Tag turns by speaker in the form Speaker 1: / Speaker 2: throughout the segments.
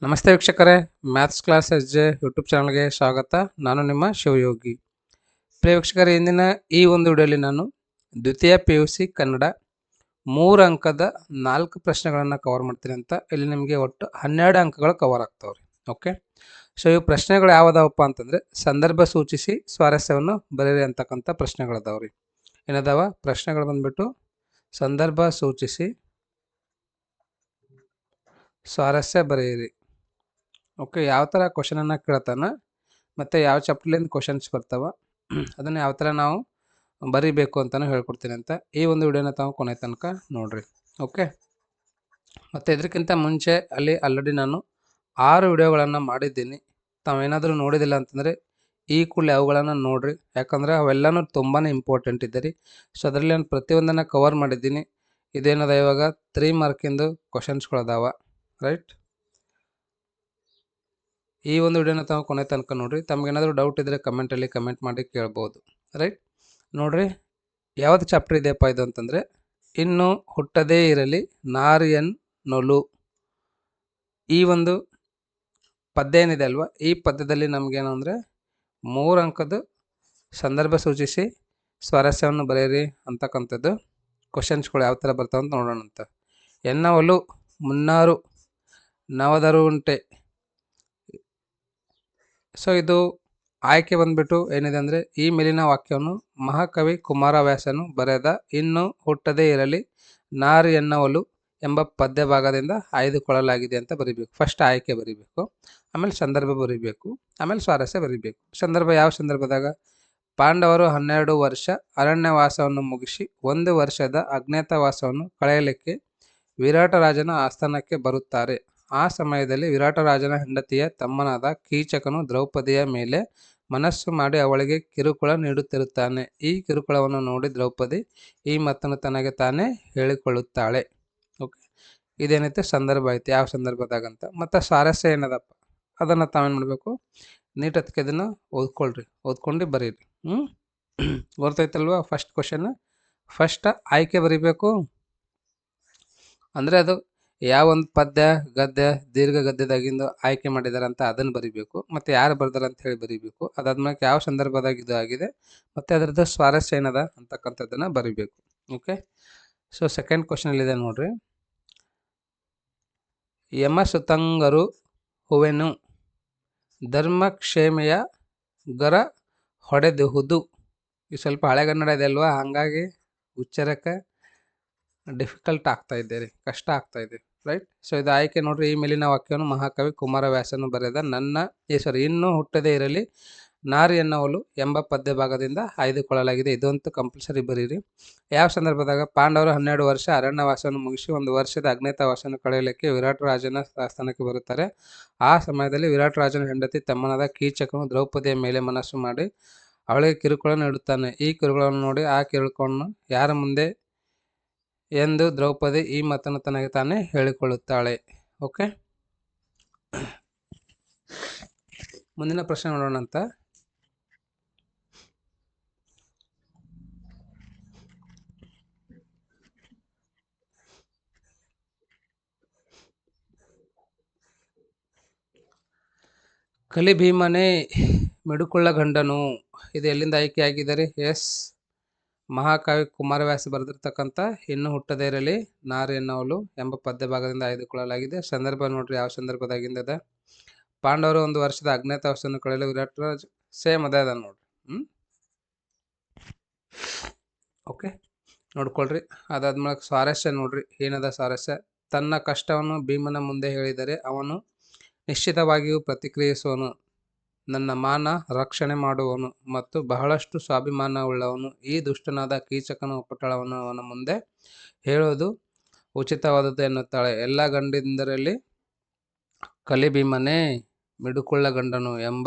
Speaker 1: ನಮಸ್ತೆ ವೀಕ್ಷಕರೇ, maths class S J YouTube ಚಾನಲ್ಗೆ ಸ್ವಾಗತ. ನಾನು ನಿಮ್ಮ ಶಿವಯೋಗಿ. ಪ್ರಿಯ ವೀಕ್ಷಕರೇ, ಇಂದಿನ ಈ ಒಂದು ವಿಡಿಯೋಲಿ ನಾನು ದ್ವಿತೀಯ PUC ಕನ್ನಡ 3 ಅಂಕದ 4 ಪ್ರಶ್ನೆಗಳನ್ನು ಕವರ್ ಮಾಡ್ತೀನಿ ಅಂತ. ಇಲ್ಲಿ ನಿಮಗೆ ಒಟ್ಟು 12 ಅಂಕಗಳು ಕವರ್ ಆಗ್ತಾವೆ ರೀ. ಓಕೆ, ಸೊ ಇವು ಪ್ರಶ್ನೆಗಳು ಯಾವುದಾವಪ್ಪ ಅಂತಂದರೆ ಸಂದರ್ಭ ಸೂಚಿಸಿ ಸ್ವಾರಸ್ಯವನ್ನು ಬರೆಯಿರಿ ಅಂತಕ್ಕಂಥ ಪ್ರಶ್ನೆಗಳದಾವ ರೀ. ಏನದಾವ ಪ್ರಶ್ನೆಗಳು ಬಂದ್ಬಿಟ್ಟು ಸಂದರ್ಭ ಸೂಚಿಸಿ ಸ್ವಾರಸ್ಯ ಬರೆಯಿರಿ. ಓಕೆ, ಯಾವ ಥರ ಕ್ವಶನನ್ನು ಕೇಳ್ತಾನೆ ಮತ್ತು ಯಾವ ಚಾಪ್ಟರ್ಲಿಂದ ಕ್ವಶನ್ಸ್ ಬರ್ತಾವೆ ಅದನ್ನು ಯಾವ ಥರ ನಾವು ಬರೀಬೇಕು ಅಂತಲೂ ಹೇಳ್ಕೊಡ್ತೀನಿ ಅಂತ ಈ ಒಂದು ವಿಡಿಯೋನ ತಾವು ಕೊನೆ ತನಕ ನೋಡಿರಿ. ಓಕೆ, ಮತ್ತು ಇದಕ್ಕಿಂತ ಮುಂಚೆ ಆಲ್ರೆಡಿ ನಾನು 6 ವಿಡಿಯೋಗಳನ್ನು ಮಾಡಿದ್ದೀನಿ. ತಾವೇನಾದರೂ ನೋಡಿದಿಲ್ಲ ಅಂತಂದರೆ ಈ ಕೂಡಲೇ ಅವುಗಳನ್ನು ನೋಡಿರಿ, ಯಾಕಂದರೆ ಅವೆಲ್ಲನೂ ತುಂಬಾ ಇಂಪಾರ್ಟೆಂಟ್ ಇದೆ ರೀ. ಸೊ ಅದರಲ್ಲಿ ನಾನು ಪ್ರತಿಯೊಂದನ್ನು ಕವರ್ ಮಾಡಿದ್ದೀನಿ. ಇದೇನದ ಇವಾಗ 3 ಮಾರ್ಕಿಂದು ಕ್ವಶನ್ಸ್ಗಳದಾವ, ರೈಟ್. ಈ ಒಂದು ವಿಡಿಯೋನ ತಾವು ಕೊನೆ ತನಕ ನೋಡಿರಿ. ತಮಗೇನಾದರೂ ಡೌಟ್ ಇದ್ದರೆ ಕಮೆಂಟಲ್ಲಿ ಕಮೆಂಟ್ ಮಾಡಿ ಕೇಳ್ಬೋದು, ರೈಟ್. ನೋಡಿರಿ, ಯಾವುದು ಚಾಪ್ಟರ್ ಇದೆಯಪ್ಪ ಇದು ಅಂತಂದರೆ ಇನ್ನು ಹುಟ್ಟದೇ ಇರಲಿ ನಾರಿಯನ್ ನೊಲು. ಈ ಒಂದು ಪದ್ಯ ಏನಿದೆ ಅಲ್ವಾ, ಈ ಪದ್ಯದಲ್ಲಿ ನಮಗೇನು ಅಂದರೆ 3 ಅಂಕದ ಸಂದರ್ಭ ಸೂಚಿಸಿ ಸ್ವಾರಸ್ಯವನ್ನು ಬರೆಯಿರಿ ಅಂತಕ್ಕಂಥದ್ದು ಕ್ವಶನ್ಸ್ಗಳು ಯಾವ ಥರ ಬರ್ತಾವೆ ಅಂತ ನೋಡೋಣ ಅಂತ. ಎನ್ನವಲು ಮುನ್ನಾರು ನವದರು ಉಂಟೆ. ಸೊ ಇದು ಆಯ್ಕೆ ಬಂದ್ಬಿಟ್ಟು ಏನಿದೆ ಅಂದರೆ ಈ ಮೇಲಿನ ವಾಕ್ಯವನ್ನು ಮಹಾಕವಿ ಕುಮಾರವ್ಯಾಸನು ಬರೆದ ಇನ್ನು ಹುಟ್ಟದೇ ಇರಲಿ ನಾರು ಎನ್ನವಲು ಎಂಬ ಪದ್ಯ ಭಾಗದಿಂದ ಆಯ್ದುಕೊಳ್ಳಲಾಗಿದೆ ಅಂತ ಬರೀಬೇಕು. ಫಸ್ಟ್ ಆಯ್ಕೆ ಬರೀಬೇಕು, ಆಮೇಲೆ ಸಂದರ್ಭ ಬರೀಬೇಕು, ಆಮೇಲೆ ಸ್ವಾರಸ್ಯ ಬರೀಬೇಕು. ಸಂದರ್ಭ ಯಾವ ಸಂದರ್ಭದಾಗ? ಪಾಂಡವರು 12 ವರ್ಷ ಅರಣ್ಯವಾಸವನ್ನು ಮುಗಿಸಿ 1 ವರ್ಷದ ಅಜ್ಞಾತವಾಸವನ್ನು ಕಳೆಯಲಿಕ್ಕೆ ವಿರಾಟರಾಜನ ಆಸ್ಥಾನಕ್ಕೆ ಬರುತ್ತಾರೆ. ಆ ಸಮಯದಲ್ಲಿ ವಿರಾಟರಾಜನ ಹೆಂಡತಿಯ ತಮ್ಮನಾದ ಕೀಚಕನು ದ್ರೌಪದಿಯ ಮೇಲೆ ಮನಸ್ಸು ಮಾಡಿ ಅವಳಿಗೆ ಕಿರುಕುಳ ನೀಡುತ್ತಿರುತ್ತಾನೆ. ಈ ಕಿರುಕುಳವನ್ನು ನೋಡಿ ದ್ರೌಪದಿ ಈ ಮಾತನ್ನು ತನಗೆ ತಾನೇ ಹೇಳಿಕೊಳ್ಳುತ್ತಾಳೆ. ಓಕೆ, ಇದೇನೈತೆ ಸಂದರ್ಭ ಐತೆ, ಯಾವ ಸಂದರ್ಭದಾಗಂತ. ಮತ್ತು ಸ್ವಾರಸ್ಯ ಏನದಪ್ಪ ಅದನ್ನು ತಾವೇನು ಮಾಡಬೇಕು, ನೀಟತ್ಕೆ ಇದನ್ನು ಓದ್ಕೊಂಡು ಬರೀರಿ. ಗೊತ್ತೈತಲ್ವ? ಫಸ್ಟ್ ಕ್ವಶನ್ ಫಸ್ಟ್ ಆಯ್ಕೆ ಬರೀಬೇಕು. ಅಂದರೆ ಅದು ಯಾವ ಒಂದು ಪದ್ಯ ಗದ್ಯ ದೀರ್ಘ ಗದ್ಯದಾಗಿಂದು ಆಯ್ಕೆ ಮಾಡಿದಾರೆ ಅಂತ ಅದನ್ನು ಬರೀಬೇಕು, ಮತ್ತು ಯಾರು ಬರ್ದಾರ ಅಂತ ಹೇಳಿ ಬರೀಬೇಕು. ಅದಾದ್ಮೇಲೆ ಯಾವ ಸಂದರ್ಭದಾಗ ಇದು ಆಗಿದೆ ಮತ್ತು ಅದರದ್ದು ಸ್ವಾರಸ್ಯ ಏನದ ಅಂತಕ್ಕಂಥದ್ದನ್ನು ಬರೀಬೇಕು. ಓಕೆ, ಸೊ ಸೆಕೆಂಡ್ ಕ್ವಶನಲ್ಲಿದೆ ನೋಡ್ರಿ. ಯಮಸುತಂಗರು ಹುವೆನು ಧರ್ಮಕ್ಷೇಮೆಯ ಗರ ಹೊಡೆದುಹುದು. ಇದು ಸ್ವಲ್ಪ ಹಳೆಗನ್ನಡ ಇದೆ ಅಲ್ವಾ, ಹಾಗಾಗಿ ಉಚ್ಚಾರಕ್ಕೆ ಡಿಫಿಕಲ್ಟ್ ಆಗ್ತಾ ಇದ್ದೀರಿ, ಕಷ್ಟ ಆಗ್ತಾ ಇದೆ, ರೈಟ್. ಸೊ ಇದು ಆಯ್ಕೆ ನೋಡ್ರಿ. ಈ ಮೇಲಿನ ವಾಕ್ಯವನ್ನು ಮಹಾಕವಿ ಕುಮಾರವ್ಯಾಸನು ಬರೆದ ಇನ್ನು ಹುಟ್ಟದೇ ಇರಲಿ ನಾರಿ ಎನ್ನವಲು ಎಂಬ ಪದ್ಯ ಭಾಗದಿಂದ ಆಯ್ದುಕೊಳ್ಳಲಾಗಿದೆ. ಇದಂತೂ ಕಂಪಲ್ಸರಿ ಬರೀರಿ. ಯಾವ ಸಂದರ್ಭದಾಗ? ಪಾಂಡವರು 12 ವರ್ಷ ಅರಣ್ಯವಾಸವನ್ನು ಮುಗಿಸಿ 1 ವರ್ಷದ ಅಜ್ಞಾತವಾಸವನ್ನು ಕಳೆಯಲಿಕ್ಕೆ ವಿರಾಟರಾಜನ ಆಸ್ಥಾನಕ್ಕೆ ಬರುತ್ತಾರೆ. ಆ ಸಮಯದಲ್ಲಿ ವಿರಾಟರಾಜನ ಹೆಂಡತಿ ತಮ್ಮನಾದ ಕೀಚಕನು ದ್ರೌಪದಿಯ ಮೇಲೆ ಮನಸ್ಸು ಮಾಡಿ ಅವಳಿಗೆ ಕಿರುಕುಳ ನೀಡುತ್ತಾನೆ. ಈ ಕಿರುಕುಳವನ್ನು ನೋಡಿ ಆ ಕಿರುಕುಳವನ್ನು ಯಾರ ಮುಂದೆ ಎಂದು ದ್ರೌಪದಿ ಈ ಮಾತನ್ನು ತನಗೆ ತಾನೇ ಹೇಳಿಕೊಳ್ಳುತ್ತಾಳೆ. ಓಕೆ, ಮುಂದಿನ ಪ್ರಶ್ನೆ ನೋಡೋಣ ಅಂತ. ಕಲಿ ಭೀಮನೇ ಮಿಡುಕುಳ್ಳ ಗಂಡನು. ಇದು ಎಲ್ಲಿಂದ ಆಯ್ಕೆ ಆಗಿದ್ದಾರೆ? ಎಸ್, ಮಹಾಕವಿ ಕುಮಾರವ್ಯಾಸ ಬರೆದಿರ್ತಕ್ಕಂಥ ಇನ್ನು ಹುಟ್ಟದೇ ಇರಲಿ ನಾರಿ ಎನ್ನವಲು ಎಂಬ ಪದ್ಯ ಭಾಗದಿಂದ ಆಯ್ದುಕೊಳ್ಳಲಾಗಿದೆ. ಸಂದರ್ಭ ನೋಡ್ರಿ, ಯಾವ ಸಂದರ್ಭದಾಗಿಂದ? ಪಾಂಡವರು 1 ವರ್ಷದ ಅಜ್ಞಾತವಾಸವನ್ನು ಕಳೆಯಲು ವಿರಾಟರಾಜ, ಸೇಮ್ ಅದೇ ಅದ ನೋಡ್ರಿ. ಓಕೆ, ನೋಡ್ಕೊಳ್ರಿ. ಅದಾದ್ಮೇಲೆ ಸ್ವಾರಸ್ಯ ನೋಡ್ರಿ, ಏನದ ಸ್ವಾರಸ್ಯ? ತನ್ನ ಕಷ್ಟವನ್ನು ಭೀಮನ ಮುಂದೆ ಹೇಳಿದರೆ ಅವನು ನಿಶ್ಚಿತವಾಗಿಯೂ ಪ್ರತಿಕ್ರಿಯಿಸುವನು. ನನ್ನ ಮಾನ ರಕ್ಷಣೆ ಮಾಡುವನು ಮತ್ತು ಬಹಳಷ್ಟು ಸ್ವಾಭಿಮಾನವುಳ್ಳವನು. ಈ ದುಷ್ಟನಾದ ಕೀಚಕನ ಉಪಟಳವನ್ನು ಅವನ ಮುಂದೆ ಹೇಳುವುದು ಉಚಿತವಾದದ್ದು ಎನ್ನುತ್ತಾಳೆ. ಎಲ್ಲ ಗಂಡಂದಿರಲ್ಲಿ ಕಲಿಭೀಮನೇ ಮಿಡುಕುಳ್ಳ ಗಂಡನು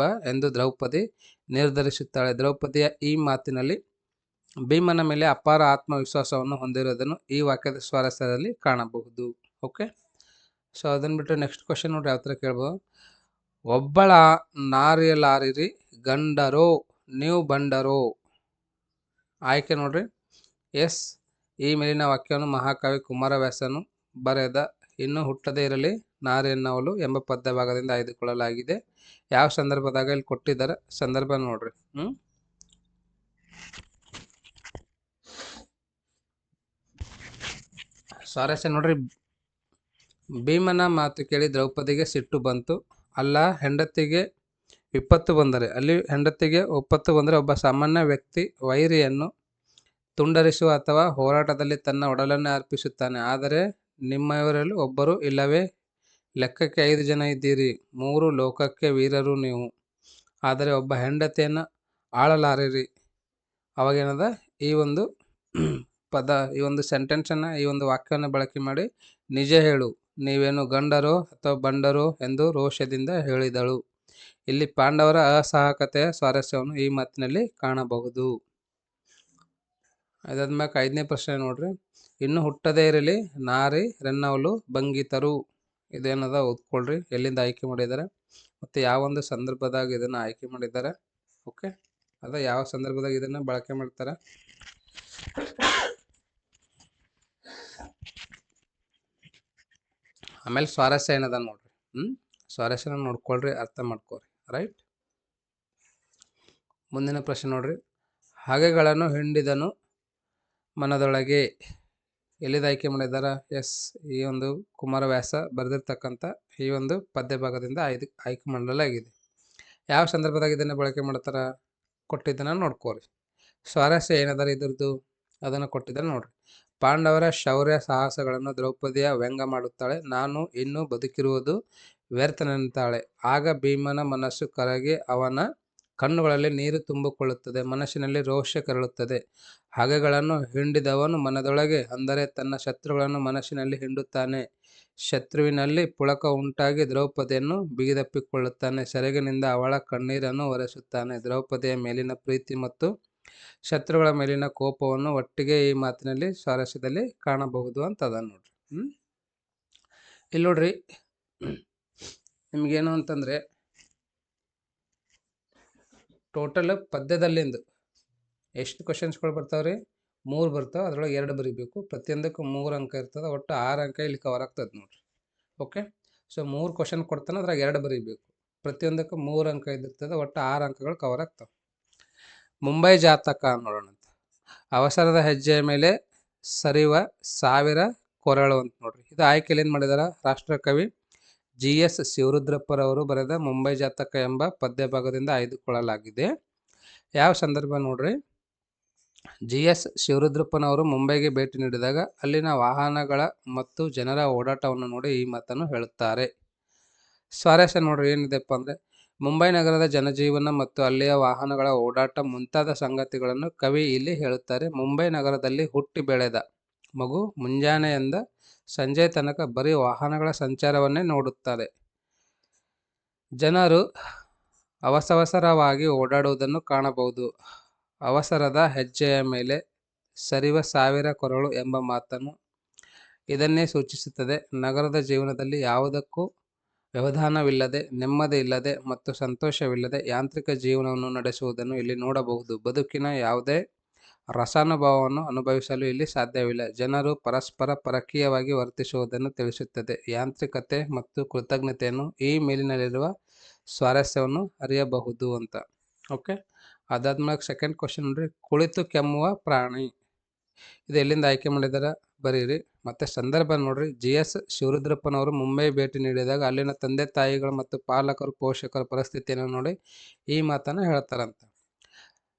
Speaker 1: ಎಂದು ದ್ರೌಪದಿ ನಿರ್ಧರಿಸುತ್ತಾಳೆ. ದ್ರೌಪದಿಯ ಈ ಮಾತಿನಲ್ಲಿ ಭೀಮನ ಮೇಲೆ ಅಪಾರ ಆತ್ಮವಿಶ್ವಾಸವನ್ನು ಹೊಂದಿರುವುದನ್ನು ಈ ವಾಕ್ಯದ ಸ್ವಾರಸ್ಯದಲ್ಲಿ ಕಾಣಬಹುದು. ಓಕೆ, ಸೊ ಅದನ್ನು ಬಿಟ್ಟು ನೆಕ್ಸ್ಟ್ ಕ್ವಶನ್ ನೋಡ್ರಿ, ಯಾವ ಥರ ಕೇಳ್ಬೋದು? ಒಬ್ಬಳ ನಾರಿಯಲಾರಿರಿ ಗಂಡರೋ ನೀವು ಬಂಡರೋ. ಆಯ್ಕೆ ನೋಡ್ರಿ. ಎಸ್, ಈ ಮೇಲಿನ ವಾಕ್ಯವನ್ನು ಮಹಾಕವಿ ಕುಮಾರವ್ಯಾಸನು ಬರೆದ ಇನ್ನು ಹುಟ್ಟದೇ ಇರಲಿ ನಾರು ಎನ್ನವಲು ಎಂಬ ಪದ್ಯ ಭಾಗದಿಂದ ಆಯ್ದುಕೊಳ್ಳಲಾಗಿದೆ. ಯಾವ ಸಂದರ್ಭದಾಗ ಇಲ್ಲಿ ಕೊಟ್ಟಿದ್ದಾರೆ ಸಂದರ್ಭ ನೋಡ್ರಿ. ಸ್ವಾರಸ್ಯ ನೋಡ್ರಿ. ಭೀಮನ ಮಾತು ಕೇಳಿ ದ್ರೌಪದಿಗೆ ಸಿಟ್ಟು ಬಂತು. ಅಲ್ಲ, ಹೆಂಡತಿಗೆ ವಿಪತ್ತು ಬಂದರೆ, ಅಲ್ಲಿ ಹೆಂಡತಿಗೆ ವಿಪತ್ತು ಬಂದರೆ ಒಬ್ಬ ಸಾಮಾನ್ಯ ವ್ಯಕ್ತಿ ವೈರಿಯನ್ನು ತುಂಡರಿಸುವ ಅಥವಾ ಹೋರಾಟದಲ್ಲಿ ತನ್ನ ಒಡಲನ್ನೇ ಅರ್ಪಿಸುತ್ತಾನೆ. ಆದರೆ ನಿಮ್ಮವರಲ್ಲಿ ಒಬ್ಬರು ಇಲ್ಲವೇ ಲೆಕ್ಕಕ್ಕೆ 5 ಜನ ಇದ್ದೀರಿ, 3 ಲೋಕಕ್ಕೆ ವೀರರು ನೀವು, ಆದರೆ ಒಬ್ಬ ಹೆಂಡತಿಯನ್ನು ಆಳಲಾರಿರಿ. ಅವಾಗೇನದ ಈ ಒಂದು ಪದ, ಈ ಒಂದು ಸೆಂಟೆನ್ಸನ್ನು, ಈ ಒಂದು ವಾಕ್ಯವನ್ನು ಬಳಕೆ ಮಾಡಿ ನಿಜ ಹೇಳು, ನೀವೇನು ಗಂಡರೋ ಅಥವಾ ಬಂಡರೋ ಎಂದು ರೋಷದಿಂದ ಹೇಳಿದಳು. ಇಲ್ಲಿ ಪಾಂಡವರ ಅಸಹಾಯಕತೆಯ ಸ್ವಾರಸ್ಯವನ್ನು ಈ ಮಾತಿನಲ್ಲಿ ಕಾಣಬಹುದು. ಅದಾದ್ಮೇಲೆ 5ನೇ ಪ್ರಶ್ನೆ ನೋಡ್ರಿ. ಇನ್ನು ಹುಟ್ಟದೇ ಇರಲಿ ನಾರಿ ರೆನ್ನವಲು ಬಂಗಿತರು. ಇದೇನದ ಓದ್ಕೊಳ್ರಿ, ಎಲ್ಲಿಂದ ಆಯ್ಕೆ ಮಾಡಿದ್ದಾರೆ ಮತ್ತು ಯಾವ ಒಂದು ಸಂದರ್ಭದಾಗ ಇದನ್ನು ಆಯ್ಕೆ ಮಾಡಿದ್ದಾರೆ. ಓಕೆ, ಅದ ಯಾವ ಸಂದರ್ಭದಾಗ ಇದನ್ನು ಬಳಕೆ ಮಾಡ್ತಾರೆ. ಆಮೇಲೆ ಸ್ವಾರಸ್ಯ ಏನದ ನೋಡ್ರಿ. ಸ್ವಾರಸ್ಯನ ನೋಡ್ಕೊಳ್ರಿ, ಅರ್ಥ ಮಾಡ್ಕೊಳ್ರಿ. ರೈಟ್. ಮುಂದಿನ ಪ್ರಶ್ನೆ ನೋಡ್ರಿ. ಹಾಗೆಗಳನ್ನು ಹಿಂಡಿದನು ಮನದೊಳಗೆ. ಎಲ್ಲಿದ ಆಯ್ಕೆ ಮಾಡಿದಾರ? ಎಸ್, ಈ ಒಂದು ಕುಮಾರವ್ಯಾಸ ಬರೆದಿರ್ತಕ್ಕಂಥ ಈ ಒಂದು ಪದ್ಯ ಭಾಗದಿಂದ ಆಯ್ಕೆ ಮಾಡಲಾಗಿದೆ. ಯಾವ ಸಂದರ್ಭದಾಗ ಇದನ್ನು ಬಳಕೆ ಮಾಡ್ತಾರ ಕೊಟ್ಟಿದ್ದನ್ನು ನೋಡ್ಕೋರಿ. ಸ್ವಾರಸ್ಯ ಏನದಾರ ಇದ್ರದ್ದು ಅದನ್ನು ಕೊಟ್ಟಿದ್ದಾರೆ ನೋಡ್ರಿ. ಪಾಂಡವರ ಶೌರ್ಯ ಸಾಹಸಗಳನ್ನು ದ್ರೌಪದಿಯ ವ್ಯಂಗ್ಯ ಮಾಡುತ್ತಾಳೆ. ನಾನು ಇನ್ನೂ ಬದುಕಿರುವುದು ವ್ಯರ್ಥನೆಂತಾಳೆ. ಆಗ ಭೀಮನ ಮನಸ್ಸು ಕರಗಿ ಅವನ ಕಣ್ಣುಗಳಲ್ಲಿ ನೀರು ತುಂಬಿಕೊಳ್ಳುತ್ತದೆ, ಮನಸ್ಸಿನಲ್ಲಿ ರೋಷ ಕೆರಳುತ್ತದೆ. ಹಗೆಗಳನ್ನು ಹಿಂಡಿದವನು ಮನದೊಳಗೆ, ಅಂದರೆ ತನ್ನ ಶತ್ರುಗಳನ್ನು ಮನಸ್ಸಿನಲ್ಲಿ ಹಿಂಡುತ್ತಾನೆ. ಶತ್ರುವಿನಲ್ಲಿ ಪುಳಕ ಉಂಟಾಗಿ ದ್ರೌಪದಿಯನ್ನು ಬಿಗಿದಪ್ಪಿಕೊಳ್ಳುತ್ತಾನೆ. ಸೆರಗಿನಿಂದ ಅವಳ ಕಣ್ಣೀರನ್ನು ಒರೆಸುತ್ತಾನೆ. ದ್ರೌಪದಿಯ ಮೇಲಿನ ಪ್ರೀತಿ ಮತ್ತು ಶತ್ರುಗಳ ಮೇಲಿನ ಕೋಪವನ್ನು ಒಟ್ಟಿಗೆ ಈ ಮಾತಿನಲ್ಲಿ ಸ್ವಾರಸ್ಯದಲ್ಲಿ ಕಾಣಬಹುದು ಅಂತ ಅದ ನೋಡ್ರಿ. ಇಲ್ಲಿ ನೋಡ್ರಿ, ನಿಮ್ಗೇನು ಅಂತಂದ್ರೆ ಟೋಟಲ್ ಪದ್ಯದಲ್ಲಿಂದು ಎಷ್ಟು ಕ್ವಶನ್ಸ್ಗಳು ಬರ್ತಾವ್ರಿ? 3 ಬರ್ತಾವೆ. ಅದರೊಳಗೆ 2 ಬರೀಬೇಕು. ಪ್ರತಿಯೊಂದಕ್ಕೂ 3 ಅಂಕ ಇರ್ತದೆ. ಒಟ್ಟು 6 ಅಂಕ ಇಲ್ಲಿ ಕವರ್ ಆಗ್ತದೆ ನೋಡ್ರಿ. ಓಕೆ, ಸೊ 3 ಕ್ವಶನ್ ಕೊಡ್ತಾನೆ, ಅದ್ರಾಗ 2 ಬರೀಬೇಕು. ಪ್ರತಿಯೊಂದಕ್ಕೂ 3 ಅಂಕ ಇದ್ದಿರ್ತದೆ. ಒಟ್ಟು 6 ಅಂಕಗಳು ಕವರ್ ಆಗ್ತವೆ. ಮುಂಬೈ ಜಾತಕ ನೋಡೋಣಂತ. ಅವಸರದ ಹೆಜ್ಜೆಯ ಮೇಲೆ ಸರಿವ ಸಾವಿರ ಕೊರಳು ಅಂತ ನೋಡ್ರಿ. ಇದು ಆಯ್ಕೆಯಲ್ಲಿ ಏನು ಮಾಡಿದಾರ? ರಾಷ್ಟ್ರಕವಿ GS ಶಿವರುದ್ರಪ್ಪರವರು ಬರೆದ ಮುಂಬೈ ಜಾತಕ ಎಂಬ ಪದ್ಯ ಭಾಗದಿಂದ ಆಯ್ದುಕೊಳ್ಳಲಾಗಿದೆ. ಯಾವ ಸಂದರ್ಭ ನೋಡ್ರಿ. GS ಶಿವರುದ್ರಪ್ಪನವರು ಮುಂಬೈಗೆ ಭೇಟಿ ನೀಡಿದಾಗ ಅಲ್ಲಿನ ವಾಹನಗಳ ಮತ್ತು ಜನರ ಓಡಾಟವನ್ನು ನೋಡಿ ಈ ಮಾತನ್ನು ಹೇಳುತ್ತಾರೆ. ಸ್ವಾರಸ್ಯ ನೋಡ್ರಿ ಏನಿದೆಪ್ಪ ಅಂದರೆ, ಮುಂಬೈ ನಗರದ ಜನಜೀವನ ಮತ್ತು ಅಲ್ಲಿಯ ವಾಹನಗಳ ಓಡಾಟ ಮುಂತಾದ ಸಂಗತಿಗಳನ್ನು ಕವಿ ಇಲ್ಲಿ ಹೇಳುತ್ತಾರೆ. ಮುಂಬೈ ನಗರದಲ್ಲಿ ಹುಟ್ಟಿ ಬೆಳೆದ ಮಗು ಮುಂಜಾನೆಯಿಂದ ಸಂಜೆ ತನಕ ಬರೀ ವಾಹನಗಳ ಸಂಚಾರವನ್ನೇ ನೋಡುತ್ತಾರೆ. ಜನರು ಅವಸರವಾಗಿ ಓಡಾಡುವುದನ್ನು ಕಾಣಬಹುದು. ಅವಸರದ ಹೆಜ್ಜೆಯ ಮೇಲೆ ಸರಿವ ಸಾವಿರ ಕೊರಳು ಎಂಬ ಮಾತನ್ನು ಇದನ್ನೇ ಸೂಚಿಸುತ್ತದೆ. ನಗರದ ಜೀವನದಲ್ಲಿ ಯಾವುದಕ್ಕೂ ವ್ಯವಧಾನವಿಲ್ಲದೆ, ನೆಮ್ಮದಿ ಇಲ್ಲದೆ ಮತ್ತು ಸಂತೋಷವಿಲ್ಲದೆ ಯಾಂತ್ರಿಕ ಜೀವನವನ್ನು ನಡೆಸುವುದನ್ನು ಇಲ್ಲಿ ನೋಡಬಹುದು. ಬದುಕಿನ ಯಾವುದೇ ರಸಾನುಭವವನ್ನು ಅನುಭವಿಸಲು ಇಲ್ಲಿ ಸಾಧ್ಯವಿಲ್ಲ. ಜನರು ಪರಸ್ಪರ ಪರಕೀಯವಾಗಿ ವರ್ತಿಸುವುದನ್ನು ತಿಳಿಸುತ್ತದೆ. ಯಾಂತ್ರಿಕತೆ ಮತ್ತು ಕೃತಜ್ಞತೆಯನ್ನು ಈ ಮೇಲಿನಲ್ಲಿರುವ ಸ್ವಾರಸ್ಯವನ್ನು ಅರಿಯಬಹುದು ಅಂತ. ಓಕೆ, ಅದಾದ್ಮೇಲೆ ಸೆಕೆಂಡ್ ಕ್ವಶನ್ ನೋಡ್ರಿ. ಕುಳಿತು ಕೆಮ್ಮುವ ಪ್ರಾಣಿ. ಇದು ಎಲ್ಲಿಂದ ಆಯ್ಕೆ ಮಾಡಿದಾರ ಬರೀರಿ. ಮತ್ತೆ ಸಂದರ್ಭ ನೋಡ್ರಿ. GS ಶಿವರುದ್ರಪ್ಪನವರು ಮುಂಬೈ ಭೇಟಿ ನೀಡಿದಾಗ ಅಲ್ಲಿನ ತಂದೆ ತಾಯಿಗಳು ಮತ್ತು ಪಾಲಕರು ಪೋಷಕರ ಪರಿಸ್ಥಿತಿಯನ್ನು ನೋಡಿ ಈ ಮಾತನ್ನು ಹೇಳ್ತಾರಂತ.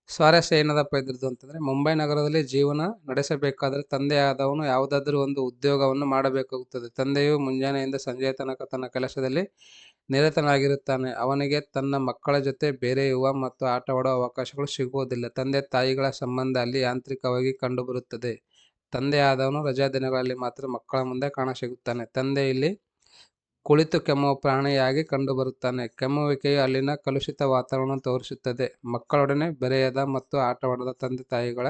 Speaker 1: ಸ್ವಾರಸ್ಯ ಏನದಪ್ಪ ಇದ್ರದ್ದು ಅಂತಂದರೆ, ಮುಂಬೈ ನಗರದಲ್ಲಿ ಜೀವನ ನಡೆಸಬೇಕಾದರೆ ತಂದೆಯಾದವನು ಯಾವುದಾದ್ರೂ ಒಂದು ಉದ್ಯೋಗವನ್ನು ಮಾಡಬೇಕಾಗುತ್ತದೆ. ತಂದೆಯು ಮುಂಜಾನೆಯಿಂದ ಸಂಜೆಯ ತನಕ ತನ್ನ ಕೆಲಸದಲ್ಲಿ ನಿರತನಾಗಿರುತ್ತಾನೆ. ಅವನಿಗೆ ತನ್ನ ಮಕ್ಕಳ ಜೊತೆ ಬೆರೆಯುವ ಮತ್ತು ಆಟವಾಡುವ ಅವಕಾಶಗಳು ಸಿಗುವುದಿಲ್ಲ. ತಂದೆ ತಾಯಿಗಳ ಸಂಬಂಧ ಅಲ್ಲಿ ಯಾಂತ್ರಿಕವಾಗಿ ಕಂಡುಬರುತ್ತದೆ. ತಂದೆಯಾದವನು ರಜಾ ದಿನಗಳಲ್ಲಿ ಮಾತ್ರ ಮಕ್ಕಳ ಮುಂದೆ ಕಾಣಸಿಗುತ್ತಾನೆ. ತಂದೆ ಇಲ್ಲಿ ಕುಳಿತು ಕೆಮ್ಮುವ ಪ್ರಾಣಿಯಾಗಿ ಕಂಡುಬರುತ್ತಾನೆ. ಕೆಮ್ಮುವಿಕೆಯು ಅಲ್ಲಿನ ಕಲುಷಿತ ವಾತಾವರಣ ತೋರಿಸುತ್ತದೆ. ಮಕ್ಕಳೊಡನೆ ಬೆರೆಯದ ಮತ್ತು ಆಟವಾಡದ ತಂದೆ ತಾಯಿಗಳ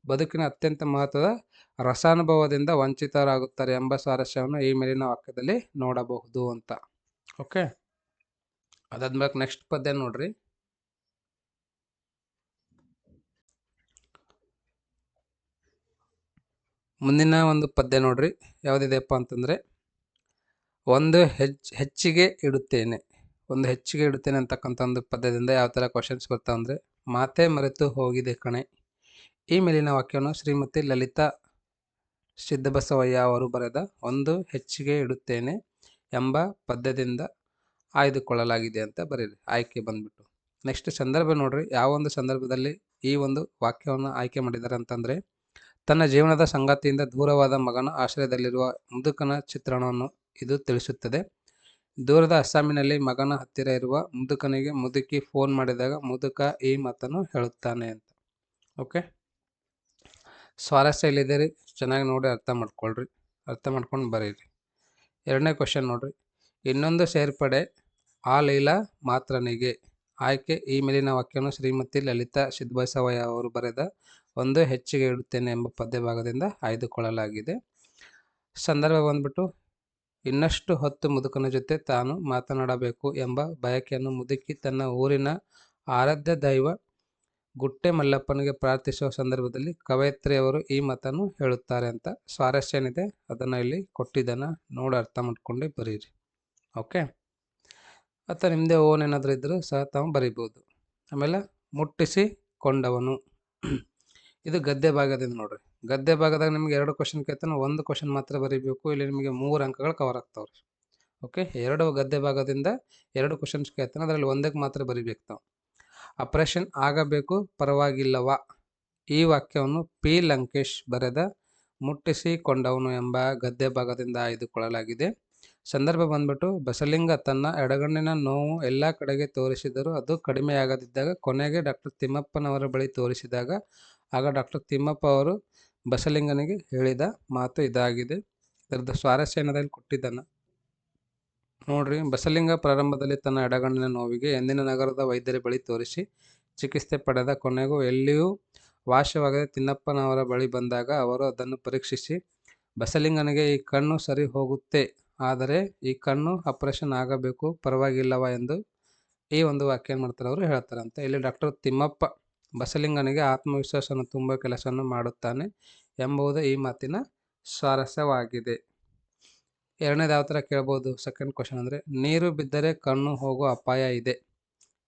Speaker 1: ಬದುಕಿನ ಅತ್ಯಂತ ಮಹತ್ವದ ರಸಾನುಭವದಿಂದ ವಂಚಿತರಾಗುತ್ತಾರೆ ಎಂಬ ಸ್ವಾರಸ್ಯವನ್ನು ಈ ಮೇಲಿನ ವಾಕ್ಯದಲ್ಲಿ ನೋಡಬಹುದು ಅಂತ. ಓಕೆ, ಅದಾದ್ಮೇಲೆ ನೆಕ್ಸ್ಟ್ ಪದ್ಯ ನೋಡ್ರಿ. ಮುಂದಿನ ಒಂದು ಪದ್ಯ ನೋಡ್ರಿ ಯಾವುದಿದೆಪ್ಪ ಅಂತಂದರೆ, ಒಂದು ಹೆಚ್ಚಿಗೆ ಇಡುತ್ತೇನೆ. ಒಂದು ಹೆಚ್ಚಿಗೆ ಇಡುತ್ತೇನೆ ಅಂತಕ್ಕಂಥ ಒಂದು ಪದ್ಯದಿಂದ ಯಾವ ಥರ ಕ್ವಶನ್ಸ್ ಬರ್ತಾವೆ ಅಂದರೆ, ಮಾತೆ ಮರೆತು ಹೋಗಿದೆ ಕಣೆ. ಈ ಮೇಲಿನ ವಾಕ್ಯವನ್ನು ಶ್ರೀಮತಿ ಲಲಿತಾ ಸಿದ್ದಬಸವಯ್ಯ ಅವರು ಬರೆದ ಒಂದು ಹೆಚ್ಚಿಗೆ ಇಡುತ್ತೇನೆ ಎಂಬ ಪದ್ಯದಿಂದ ಆಯ್ದುಕೊಳ್ಳಲಾಗಿದೆ ಅಂತ ಬರೀರಿ. ಆಯ್ಕೆ ಬಂದ್ಬಿಟ್ಟು ನೆಕ್ಸ್ಟ್ ಸಂದರ್ಭ ನೋಡ್ರಿ. ಯಾವ ಒಂದು ಸಂದರ್ಭದಲ್ಲಿ ಈ ಒಂದು ವಾಕ್ಯವನ್ನು ಆಯ್ಕೆ ಮಾಡಿದ್ದಾರೆ ಅಂತಂದರೆ, ತನ್ನ ಜೀವನದ ಸಂಗಾತಿಯಿಂದ ದೂರವಾದ ಮಗನ ಆಶ್ರಯದಲ್ಲಿರುವ ಮುದುಕನ ಚಿತ್ರಣವನ್ನು ಇದು ತಿಳಿಸುತ್ತದೆ. ದೂರದ ಅಸ್ಸಾಮಿನಲ್ಲಿ ಮಗನ ಹತ್ತಿರ ಇರುವ ಮುದುಕನಿಗೆ ಮುದುಕಿ ಫೋನ್ ಮಾಡಿದಾಗ ಮುದುಕ ಈ ಮಾತನ್ನು ಹೇಳುತ್ತಾನೆ ಅಂತ. ಓಕೆ, ಸ್ವಾರಸ್ಯ ಇಲ್ಲಿದೆ ರೀ, ಚೆನ್ನಾಗಿ ನೋಡಿ ಅರ್ಥ ಮಾಡ್ಕೊಳ್ರಿ, ಅರ್ಥ ಮಾಡ್ಕೊಂಡು ಬರೀರಿ. ಎರಡನೇ ಕ್ವಶನ್ ನೋಡ್ರಿ. ಇನ್ನೊಂದು ಸೇರ್ಪಡೆ ಆ ಲೀಲಾ ಮಾತ್ರನಿಗೆ. ಆಯ್ಕೆ ಈ ಮೇಲಿನ ವಾಕ್ಯವನ್ನು ಶ್ರೀಮತಿ ಲಲಿತಾ ಸಿದ್ದಬಸವಯ್ಯ ಅವರು ಬರೆದ ಒಂದು ಹೆಚ್ಚಿಗೆ ಇಡುತ್ತೇನೆ ಎಂಬ ಪದ್ಯ ಭಾಗದಿಂದ ಆಯ್ದುಕೊಳ್ಳಲಾಗಿದೆ. ಸಂದರ್ಭ ಬಂದ್ಬಿಟ್ಟು, ಇನ್ನಷ್ಟು ಹೊತ್ತು ಮುದುಕನ ಜೊತೆ ತಾನು ಮಾತನಾಡಬೇಕು ಎಂಬ ಬಯಕೆಯನ್ನು ಮುದುಕಿ ತನ್ನ ಊರಿನ ಆರಾಧ್ಯ ದೈವ ಗುಟ್ಟೆ ಮಲ್ಲಪ್ಪನಿಗೆ ಪ್ರಾರ್ಥಿಸುವ ಸಂದರ್ಭದಲ್ಲಿ ಕವಯತ್ರಿಯವರು ಈ ಮಾತನ್ನು ಹೇಳುತ್ತಾರೆ ಅಂತ. ಸ್ವಾರಸ್ಯ ಏನಿದೆ ಅದನ್ನು ಇಲ್ಲಿ ಕೊಟ್ಟಿದ್ದನ್ನು ನೋಡಿ ಅರ್ಥ ಮಾಡ್ಕೊಂಡೆ ಬರೀರಿ. ಓಕೆ, ಅಥವಾ ನಿಮ್ಮದೇ ಓನ್ ಏನಾದರೂ ಇದ್ದರೂ ಸಹ ತಾವು ಬರೀಬೋದು. ಆಮೇಲೆ ಮುಟ್ಟಿಸಿಕೊಂಡವನು, ಇದು ಗದ್ಯ ಭಾಗದಿಂದ ನೋಡ್ರಿ. ಗದ್ಯ ಭಾಗದಾಗ ನಿಮ್ಗೆ 2 ಕ್ವಶನ್ ಕೇಳ್ತಾನೆ, 1 ಕ್ವಶನ್ ಮಾತ್ರ ಬರೀಬೇಕು. ಇಲ್ಲಿ ನಿಮಗೆ 3 ಅಂಕಗಳು ಕವರ್ ಆಗ್ತಾವ್ರಿ. ಓಕೆ, 2 ಗದ್ಯ ಭಾಗದಿಂದ 2 ಕ್ವಶನ್ಸ್ ಕೇಳ್ತಾನೆ, ಅದರಲ್ಲಿ 1ಕ್ಕೆ ಮಾತ್ರ ಬರೀಬೇಕು ತಾವು. ಆಪರೇಷನ್ ಆಗಬೇಕು ಪರವಾಗಿಲ್ಲವಾ, ಈ ವಾಕ್ಯವನ್ನು ಪಿ ಲಂಕೇಶ್ ಬರೆದ ಮುಟ್ಟಿಸಿಕೊಂಡವನು ಎಂಬ ಗದ್ಯ ಭಾಗದಿಂದ ಆಯ್ದುಕೊಳ್ಳಲಾಗಿದೆ. ಸಂದರ್ಭ ಬಂದ್ಬಿಟ್ಟು, ಬಸಲಿಂಗ ತನ್ನ ಎಡಗಣ್ಣಿನ ನೋವು ಎಲ್ಲ ಕಡೆಗೆ ತೋರಿಸಿದರೂ ಅದು ಕಡಿಮೆಯಾಗದಿದ್ದಾಗ ಕೊನೆಗೆ ಡಾಕ್ಟರ್ ತಿಮ್ಮಪ್ಪನವರ ಬಳಿ ತೋರಿಸಿದಾಗ ಆಗ ಡಾಕ್ಟರ್ ತಿಮ್ಮಪ್ಪ ಅವರು ಬಸಲಿಂಗನಿಗೆ ಹೇಳಿದ ಮಾತು ಇದಾಗಿದೆ. ಇದರದ್ದು ಸ್ವಾರಸ್ಯ ಏನದಲ್ಲಿ ಕೊಟ್ಟಿದ್ದಾನೆ ನೋಡ್ರಿ. ಬಸಲಿಂಗ ಪ್ರಾರಂಭದಲ್ಲಿ ತನ್ನ ಎಡಗಣ್ಣಿನ ನೋವಿಗೆ ಎಂದಿನ ನಗರದ ವೈದ್ಯರ ಬಳಿ ತೋರಿಸಿ ಚಿಕಿತ್ಸೆ ಪಡೆದ ಕೊನೆಗೂ ಎಲ್ಲಿಯೂ ವಾಸವಾಗದೆ ತಿಮ್ಮಪ್ಪನವರ ಬಳಿ ಬಂದಾಗ ಅವರು ಅದನ್ನು ಪರೀಕ್ಷಿಸಿ ಬಸಲಿಂಗನಿಗೆ ಈ ಕಣ್ಣು ಸರಿ ಹೋಗುತ್ತೆ, ಆದರೆ ಈ ಕಣ್ಣು ಆಪರೇಷನ್ ಆಗಬೇಕು ಪರವಾಗಿಲ್ಲವ ಎಂದು ಈ ಒಂದು ವಾಕ್ಯ ಏನು ಮಾಡ್ತಾರೆ ಅವರು ಹೇಳ್ತಾರಂತೆ. ಇಲ್ಲಿ ಡಾಕ್ಟರ್ ತಿಮ್ಮಪ್ಪ ಬಸಲಿಂಗನಿಗೆ ಆತ್ಮವಿಶ್ವಾಸವನ್ನು ತುಂಬುವ ಕೆಲಸವನ್ನು ಮಾಡುತ್ತಾನೆ ಎಂಬುದು ಈ ಮಾತಿನ ಸ್ವಾರಸ್ಯವಾಗಿದೆ. ಎರಡನೇದು ಯಾವ ಥರ ಕೇಳ್ಬೋದು ಸೆಕೆಂಡ್ ಕ್ವಶನ್ ಅಂದರೆ, ನೀರು ಬಿದ್ದರೆ ಕಣ್ಣು ಹೋಗೋ ಅಪಾಯ ಇದೆ.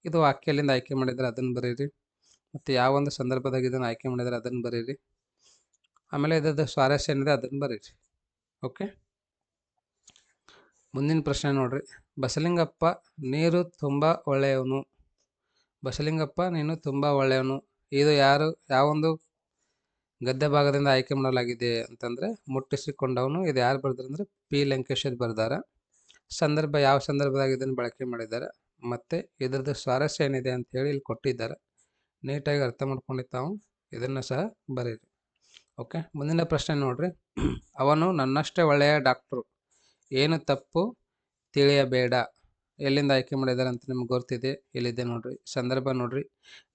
Speaker 1: ಇದು ವಾಕ್ಯದಿಂದ ಆಯ್ಕೆ ಮಾಡಿದರೆ ಅದನ್ನು ಬರೀರಿ. ಮತ್ತು ಯಾವ ಒಂದು ಸಂದರ್ಭದಾಗ ಇದನ್ನು ಆಯ್ಕೆ ಮಾಡಿದರೆ ಅದನ್ನು ಬರೀರಿ. ಆಮೇಲೆ ಇದರದ್ದು ಸ್ವಾರಸ್ಯ ಏನಿದೆ ಅದನ್ನು ಬರೀರಿ. ಓಕೆ, ಮುಂದಿನ ಪ್ರಶ್ನೆ ನೋಡ್ರಿ. ಬಸಲಿಂಗಪ್ಪ ನೀರು ತುಂಬ ಒಳ್ಳೆಯವನು. ಬಸಲಿಂಗಪ್ಪ ನೀನು ತುಂಬ ಒಳ್ಳೆಯವನು, ಇದು ಯಾವೊಂದು ಗದ್ಯ ಭಾಗದಿಂದ ಆಯ್ಕೆ ಮಾಡಲಾಗಿದೆ ಅಂತಂದರೆ ಮುಟ್ಟಿಸಿಕೊಂಡವನು. ಇದು ಯಾರು ಬರ್ದಾರೆ ಅಂದರೆ ಪಿ ಲಂಕೇಶ್ ಬರ್ದಾರ. ಸಂದರ್ಭ ಯಾವ ಸಂದರ್ಭದಾಗ ಇದನ್ನು ಬಳಕೆ ಮಾಡಿದ್ದಾರೆ ಮತ್ತು ಇದರದ್ದು ಸ್ವಾರಸ್ಯ ಏನಿದೆ ಅಂತ ಹೇಳಿ ಇಲ್ಲಿ ಕೊಟ್ಟಿದ್ದಾರೆ. ನೀಟಾಗಿ ಅರ್ಥ ಮಾಡ್ಕೊಂಡಿರ್ತಾವು, ಇದನ್ನು ಸಹ ಬರೀರಿ. ಓಕೆ, ಮುಂದಿನ ಪ್ರಶ್ನೆ ನೋಡ್ರಿ. ಅವನು ನನ್ನಷ್ಟೇ ಒಳ್ಳೆಯ ಡಾಕ್ಟ್ರು, ಏನು ತಪ್ಪು ತಿಳಿಯಬೇಡ. ಎಲ್ಲಿಂದ ಆಯ್ಕೆ ಮಾಡಿದ್ದಾರೆ ಅಂತ ನಿಮ್ಗೆ ಗೊತ್ತಿದೆ, ಇಲ್ಲಿದೆ ನೋಡ್ರಿ. ಸಂದರ್ಭ ನೋಡ್ರಿ.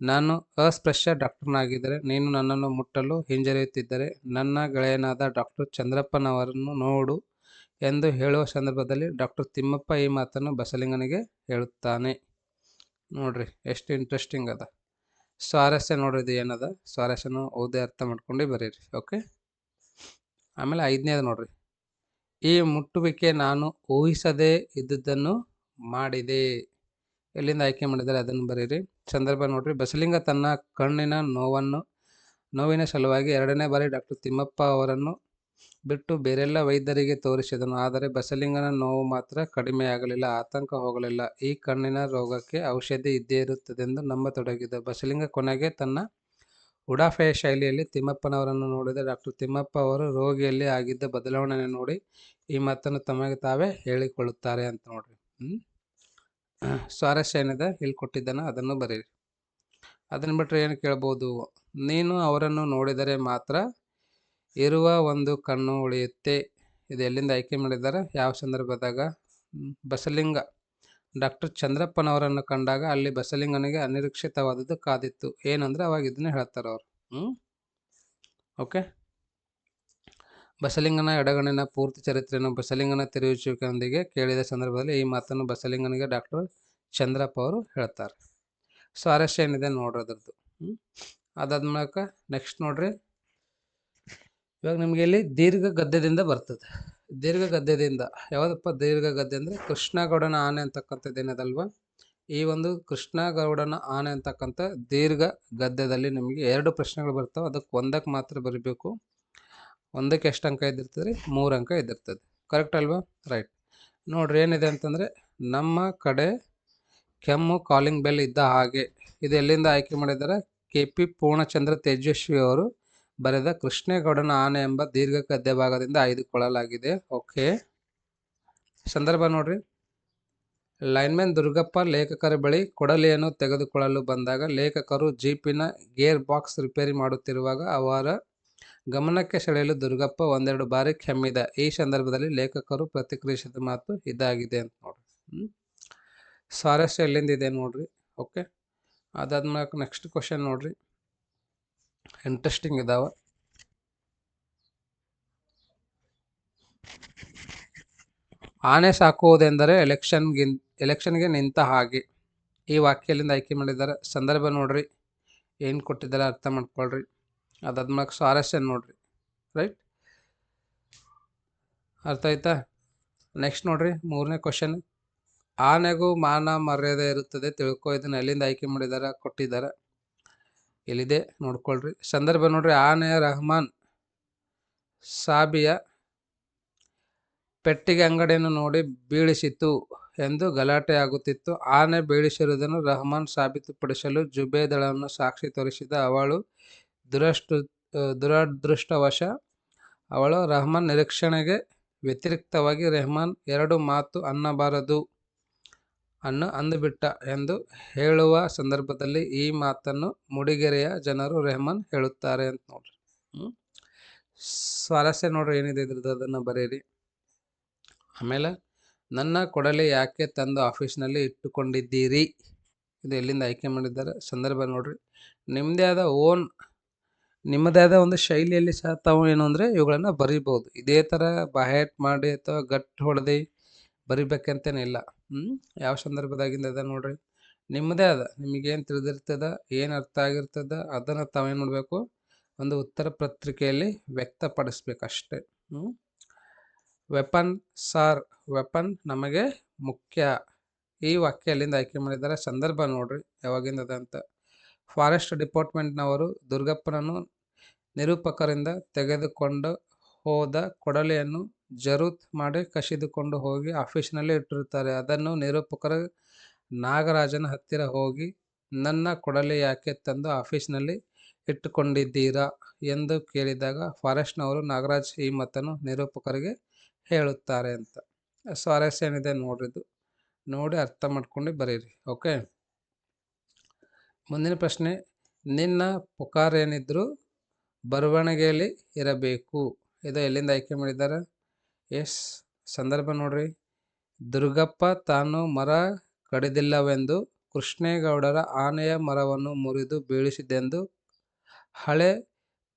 Speaker 1: ನಾನು ಅಸ್ಪೃಶ್ಯ ಡಾಕ್ಟರ್ನಾಗಿದ್ದರೆ ನೀನು ನನ್ನನ್ನು ಮುಟ್ಟಲು ಹಿಂಜರಿಯುತ್ತಿದ್ದರೆ ನನ್ನ ಗೆಳೆಯನಾದ ಡಾಕ್ಟರ್ ಚಂದ್ರಪ್ಪನವರನ್ನು ನೋಡು ಎಂದು ಹೇಳುವ ಸಂದರ್ಭದಲ್ಲಿ ಡಾಕ್ಟರ್ ತಿಮ್ಮಪ್ಪ ಈ ಮಾತನ್ನು ಬಸಲಿಂಗನಿಗೆ ಹೇಳುತ್ತಾನೆ. ನೋಡ್ರಿ ಎಷ್ಟು ಇಂಟ್ರೆಸ್ಟಿಂಗ್ ಅದ. ಸ್ವಾರಸ್ಯ ನೋಡ್ರಿ, ಇದು ಏನದ ಸ್ವಾರಸ್ಯನ ಓದಿ ಅರ್ಥ ಮಾಡ್ಕೊಂಡು ಬರೀರಿ. ಓಕೆ, ಆಮೇಲೆ 5ನೇದು ನೋಡ್ರಿ. ಈ ಮುಟ್ಟುವಿಕೆ ನಾನು ಊಹಿಸದೇ ಇದ್ದುದನ್ನು ಮಾಡಿದೆ. ಎಲ್ಲಿಂದ ಆಯ್ಕೆ ಮಾಡಿದರೆ ಅದನ್ನು ಬರೀರಿ. ಸಂದರ್ಭ ನೋಡ್ರಿ. ಬಸಲಿಂಗ ತನ್ನ ಕಣ್ಣಿನ ನೋವಿನ ಸಲುವಾಗಿ 2ನೇ ಬಾರಿ ಡಾಕ್ಟರ್ ತಿಮ್ಮಪ್ಪ ಅವರನ್ನು ಬಿಟ್ಟು ಬೇರೆಲ್ಲ ವೈದ್ಯರಿಗೆ ತೋರಿಸಿದನು. ಆದರೆ ಬಸಲಿಂಗನ ನೋವು ಮಾತ್ರ ಕಡಿಮೆಯಾಗಲಿಲ್ಲ, ಆತಂಕ ಹೋಗಲಿಲ್ಲ. ಈ ಕಣ್ಣಿನ ರೋಗಕ್ಕೆ ಔಷಧಿ ಇದ್ದೇ ಇರುತ್ತದೆಂದು ನಂಬತೊಡಗಿದ ಬಸಲಿಂಗ ಕೊನೆಗೆ ತನ್ನ ಉಡಾಫೆಯ ಶೈಲಿಯಲ್ಲಿ ತಿಮ್ಮಪ್ಪನವರನ್ನು ನೋಡಿದ ಡಾಕ್ಟರ್ ತಿಮ್ಮಪ್ಪ ಅವರು ರೋಗಿಯಲ್ಲಿ ಆಗಿದ್ದ ಬದಲಾವಣೆಯನ್ನು ನೋಡಿ ಈ ಮಾತನ್ನು ತಮಗೆ ತಾವೇ ಹೇಳಿಕೊಳ್ಳುತ್ತಾರೆ ಅಂತ ನೋಡ್ರಿ. ಸ್ವಾರಸ್ಯ ಏನಿದೆ ಇಲ್ಲಿ ಕೊಟ್ಟಿದ್ದಾನೆ ಅದನ್ನು ಬರೀರಿ. ಅದನ್ನು ಬಿಟ್ಟರೆ ಏನು ಕೇಳ್ಬೋದು, ನೀನು ಅವರನ್ನು ನೋಡಿದರೆ ಮಾತ್ರ ಇರುವ ಒಂದು ಕಣ್ಣು ಉಳಿಯುತ್ತೆ. ಇದು ಎಲ್ಲಿಂದ ಆಯ್ಕೆ ಮಾಡಿದ್ದಾರೆ, ಯಾವ ಸಂದರ್ಭದಾಗ? ಬಸಲಿಂಗ ಡಾಕ್ಟರ್ ಚಂದ್ರಪ್ಪನವರನ್ನು ಕಂಡಾಗ ಅಲ್ಲಿ ಬಸಲಿಂಗನಿಗೆ ಅನಿರೀಕ್ಷಿತವಾದದ್ದು ಕಾದಿತ್ತು. ಏನಂದ್ರೆ ಅವಾಗ ಇದನ್ನ ಹೇಳ್ತಾರೆ ಅವರು. ಓಕೆ, ಬಸಲಿಂಗನ ಎಡಗಣ್ಣಿನ ಪೂರ್ತಿ ಚರಿತ್ರೆಯನ್ನು ಬಸಲಿಂಗನ ತಿರುಚುವಿಕೆಯೊಂದಿಗೆ ಕೇಳಿದ ಸಂದರ್ಭದಲ್ಲಿ ಈ ಮಾತನ್ನು ಬಸಲಿಂಗನಿಗೆ ಡಾಕ್ಟರ್ ಚಂದ್ರಪ್ಪ ಅವರು ಹೇಳ್ತಾರೆ. ಸ್ವಾರಸ್ಯ ಏನಿದೆ ನೋಡೋದ್ರದ್ದು. ಅದಾದ ಮೂಲಕ ನೆಕ್ಸ್ಟ್ ನೋಡ್ರಿ. ಇವಾಗ ನಿಮಗೆ ಇಲ್ಲಿ ದೀರ್ಘ ಗದ್ಯದಿಂದ ಬರ್ತದೆ. ದೀರ್ಘ ಗದ್ಯದಿಂದ ಯಾವುದಪ್ಪ ದೀರ್ಘ ಗದ್ಯ ಅಂದರೆ ಕೃಷ್ಣಗೌಡನ ಆನೆ ಅಂತಕ್ಕಂಥದ್ದೇನದಲ್ವ, ಈ ಒಂದು ಕೃಷ್ಣಗೌಡನ ಆನೆ ಅಂತಕ್ಕಂಥ ದೀರ್ಘ ಗದ್ಯದಲ್ಲಿ ನಿಮಗೆ 2 ಪ್ರಶ್ನೆಗಳು ಬರ್ತಾವೆ. ಅದಕ್ಕೆ ಒಂದಕ್ಕೆ ಮಾತ್ರ ಬರೀಬೇಕು. ಒಂದಕ್ಕೆ ಎಷ್ಟು ಅಂಕ ಇದ್ದಿರ್ತದೆ? 3 ಅಂಕ ಇದ್ದಿರ್ತದೆ. ಕರೆಕ್ಟ್ ಅಲ್ವಾ? ರೈಟ್. ನೋಡ್ರಿ ಏನಿದೆ ಅಂತಂದರೆ, ನಮ್ಮ ಕಡೆ ಕೆಮ್ಮು ಕಾಲಿಂಗ್ ಬೆಲ್ ಇದ್ದ ಹಾಗೆ. ಇದು ಎಲ್ಲಿಂದ ಆಯ್ಕೆ ಮಾಡಿದ್ದಾರೆ? KP ಪೂರ್ಣಚಂದ್ರ ತೇಜಸ್ವಿ ಅವರು ಬರೆದ ಕೃಷ್ಣೇಗೌಡನ ಆನೆ ಎಂಬ ದೀರ್ಘ ಗದ್ಯ ಭಾಗದಿಂದ ಆಯ್ದುಕೊಳ್ಳಲಾಗಿದೆ. ಓಕೆ. ಸಂದರ್ಭ ನೋಡ್ರಿ. ಲೈನ್ಮನ್ ದುರ್ಗಪ್ಪ ಲೇಖಕರ ಬಳಿ ಕೊಡಲಿಯನ್ನು ತೆಗೆದುಕೊಳ್ಳಲು ಬಂದಾಗ ಲೇಖಕರು ಜೀಪಿನ ಗೇರ್ ಬಾಕ್ಸ್ ರಿಪೇರಿ ಮಾಡುತ್ತಿರುವಾಗ ಅವರ ಗಮನಕ್ಕೆ ಸೆಳೆಯಲು ದುರ್ಗಪ್ಪ ಒಂದೆರಡು ಬಾರಿ ಕೆಮ್ಮಿದ. ಈ ಸಂದರ್ಭದಲ್ಲಿ ಲೇಖಕರು ಪ್ರತಿಕ್ರಿಯಿಸಿದ ಮಾತು ಇದಾಗಿದೆ ಅಂತ ನೋಡ್ರಿ. ಸ್ವಾರಸ್ಯ ಎಲ್ಲಿಂದ ಇದೆ ನೋಡ್ರಿ. ಓಕೆ. ಅದಾದ್ಮೇಲೆ ನೆಕ್ಸ್ಟ್ ಕ್ವಶನ್ ನೋಡ್ರಿ, ಇಂಟ್ರೆಸ್ಟಿಂಗ್ ಇದಾವ. ಆನೆ ಸಾಕುವುದೆಂದರೆ ಎಲೆಕ್ಷನ್ಗೆ ನಿಂತ ಹಾಗೆ. ಈ ವಾಕ್ಯದಿಂದ ಆಯ್ಕೆ ಮಾಡಿದ್ದಾರೆ. ಸಂದರ್ಭ ನೋಡ್ರಿ, ಏನು ಕೊಟ್ಟಿದ್ದಾರೆ ಅರ್ಥ ಮಾಡ್ಕೊಳ್ರಿ. ಅದಾದ್ಮೇಲೆ ಸ್ವಾರಸ್ಯ ನೋಡ್ರಿ. ರೈಟ್, ಅರ್ಥ ಆಯ್ತಾ? ನೆಕ್ಸ್ಟ್ ನೋಡ್ರಿ, 3ನೇ ಕ್ವಶನ್. ಆನೆಗೂ ಮಾನ ಮರ್ಯಾದೆ ಇರುತ್ತದೆ, ತಿಳ್ಕೊ. ಇದನ್ನ ಎಲ್ಲಿಂದ ಆಯ್ಕೆ ಮಾಡಿದಾರ ಕೊಟ್ಟಿದ್ದಾರೆ, ಎಲ್ಲಿದೆ ನೋಡ್ಕೊಳ್ರಿ. ಸಂದರ್ಭ ನೋಡ್ರಿ, ಆನೆಯ ರಹಮಾನ್ ಸಾಬಿಯ ಪೆಟ್ಟಿಗೆ ಅಂಗಡಿಯನ್ನು ನೋಡಿ ಬೀಳಿಸಿತು ಎಂದು ಗಲಾಟೆ ಆಗುತ್ತಿತ್ತು. ಆನೆ ಬೀಳಿಸಿರುವುದನ್ನು ರಹಮಾನ್ ಸಾಬೀತುಪಡಿಸಲು ಜುಬೇದಳನ್ನು ಸಾಕ್ಷಿ ತೋರಿಸಿದ. ಅವಳು ದುರದೃಷ್ಟವಶ ಅವಳು ರಹಮಾನ್ ನಿರೀಕ್ಷಣೆಗೆ ವ್ಯತಿರಿಕ್ತವಾಗಿ ರೆಹಮಾನ್ 2 ಮಾತು ಅನ್ನಬಾರದು ಅಂದುಬಿಟ್ಟ ಎಂದು ಹೇಳುವ ಸಂದರ್ಭದಲ್ಲಿ ಈ ಮಾತನ್ನು ಮೂಡಿಗೆರೆಯ ಜನರು ರೆಹಮಾನ್ ಹೇಳುತ್ತಾರೆ ಅಂತ ನೋಡ್ರಿ. ಸ್ವಾರಸ್ಯ ನೋಡ್ರಿ ಏನಿದೆ ಇದ್ರದ್ದು, ಅದನ್ನು ಬರೀರಿ. ಆಮೇಲೆ, ನನ್ನ ಕೊಡಲಿ ಯಾಕೆ ತಂದು ಆಫೀಸ್ನಲ್ಲಿ ಇಟ್ಟುಕೊಂಡಿದ್ದೀರಿ? ಇದು ಎಲ್ಲಿಂದ ಆಯ್ಕೆ ಮಾಡಿದ್ದಾರೆ? ಸಂದರ್ಭ ನೋಡ್ರಿ, ನಿಮ್ಮದೇ ಆದ ಒಂದು ಶೈಲಿಯಲ್ಲಿ ಸಹ ತಾವು ಏನು ಅಂದರೆ ಇವುಗಳನ್ನು ಬರೀಬೋದು. ಇದೇ ಥರ ಬಾಯಟ್ ಮಾಡಿ ಅಥವಾ ಗಟ್ಟು ಹೊಡೆದು ಬರಿಬೇಕಂತೇನಿಲ್ಲ. ಯಾವ ಸಂದರ್ಭದಾಗಿಂದ ಅದ ನೋಡ್ರಿ, ನಿಮ್ಮದೇ ಆದ ನಿಮಗೇನು ತಿಳಿದಿರ್ತದ, ಏನು ಅರ್ಥ ಆಗಿರ್ತದ ಅದನ್ನು ತಾವೇನು ಮಾಡಬೇಕು, ಒಂದು ಉತ್ತರ ಪತ್ರಿಕೆಯಲ್ಲಿ ವ್ಯಕ್ತಪಡಿಸ್ಬೇಕಷ್ಟೆ. ವೆಪನ್ ಸಾರ್, ವೆಪನ್ ನಮಗೆ ಮುಖ್ಯ. ಈ ವಾಕ್ಯ ಎಲ್ಲಿಂದ ಆಯ್ಕೆ ಮಾಡಿದ್ದಾರೆ? ಸಂದರ್ಭ ನೋಡ್ರಿ ಯಾವಾಗಿಂದದ ಅಂತ. ಫಾರೆಸ್ಟ್ ಡಿಪಾರ್ಟ್ಮೆಂಟ್ನವರು ದುರ್ಗಪ್ಪನನ್ನು ನಿರೂಪಕರಿಂದ ತೆಗೆದುಕೊಂಡು ಹೋದ ಕೊಡಲಿಯನ್ನು ಜರೂತ್ ಮಾಡಿ ಕಸಿದುಕೊಂಡು ಹೋಗಿ ಆಫೀಸಿನಲ್ಲಿ ಇಟ್ಟಿರುತ್ತಾರೆ. ಅದನ್ನು ನಿರೂಪಕರು ನಾಗರಾಜನ ಹತ್ತಿರ ಹೋಗಿ, ನನ್ನ ಕೊಡಲಿ ಯಾಕೆ ತಂದು ಆಫೀಸಿನಲ್ಲಿ ಇಟ್ಟುಕೊಂಡಿದ್ದೀರಾ ಎಂದು ಕೇಳಿದಾಗ ಫಾರೆಸ್ಟ್ನವರು ನಾಗರಾಜ್ ಈ ಮಾತನ್ನು ನಿರೂಪಕರಿಗೆ ಹೇಳುತ್ತಾರೆ ಅಂತ. ಸ್ವಾರಸ್ಯ ಏನಿದೆ ನೋಡ್ರಿದು, ನೋಡಿ ಅರ್ಥ ಮಾಡ್ಕೊಂಡು ಬರೀರಿ. ಓಕೆ. ಮುಂದಿನ ಪ್ರಶ್ನೆ, ನಿನ್ನ ಪುಕಾರೇನಿದ್ರು ಬರವಣಿಗೆಯಲ್ಲಿ ಇರಬೇಕು. ಇದು ಎಲ್ಲಿಂದ ಆಯ್ಕೆ ಮಾಡಿದ್ದಾರೆ? ಎಸ್. ಸಂದರ್ಭ ನೋಡ್ರಿ, ದುರ್ಗಪ್ಪ ತಾನು ಮರ ಕಡಿದಿಲ್ಲವೆಂದು ಕೃಷ್ಣೇಗೌಡರ ಆನೆಯ ಮರವನ್ನು ಮುರಿದು ಬೀಳಿಸಿದೆಂದು ಹಳೆ